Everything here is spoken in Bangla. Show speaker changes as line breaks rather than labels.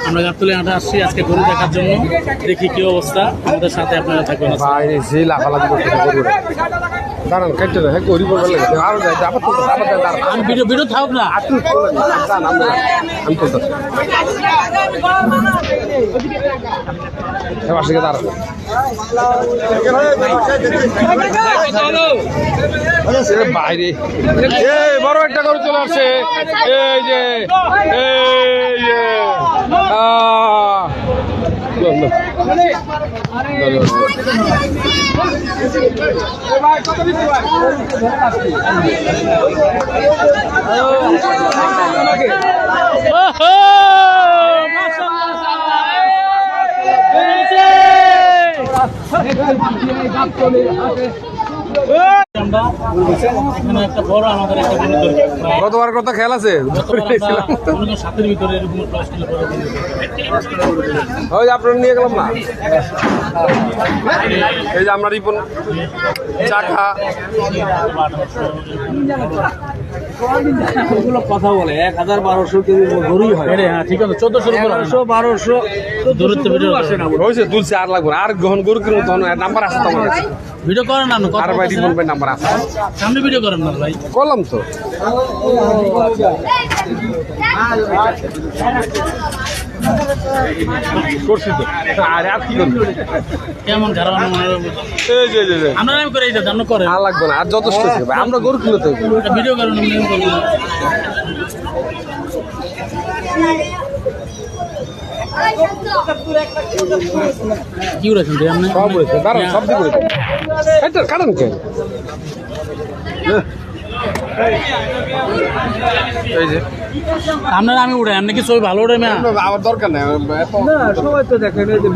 আমরা গাবতলী হাটে আসছি আজকে গরু দেখার জন্য। দেখি কি অবস্থা, আমাদের সাথে আপনারা থাকবেন। ভিডিও থাকুক না,
বাইরে বড় একটা গরু চলে আসছে। এই যে গতবার কত খেয়াল আছে?
সাথের ভিতরে
ওই আপনার নিয়ে গেলাম না, এই যে আমরা রিপন চাকা
কথা বলে 1000-1200 গরুই হয়।
হ্যাঁ ঠিক আছে,
1400-1200
দূরত্ব ভিডিও আসে না,
হয়েছে তুলছে আর লাগবে আর গ্রহণ গরু কিনো তখন নাম্বার আছে তো আমার কাছে।
ভিডিও করেন না,
আর ভাই রিপন ভাই নাম্বার আছে,
সামনে ভিডিও করেন না ভাই।
করলাম তো করছি তো, আর আর কি করবি?
কেমন খারাপ
এই যে
আমরা আমি করে দিতে আমরা করেন,
আর লাগবে না, আর যথেষ্ট আছে ভাই, আমরা গরু কিনতে
ভিডিও করেন কি করেছেন ভাই? আপনি
সব হয়েছে, দাঁড়ান সব দিকে এটা কারণ কেন? এই যে
আপনারা আমি উড়াই, আপনি কি ছবি ভালো উড়ে না?
আমার দরকার নেই,
না সবাই তো দেখেন এই যে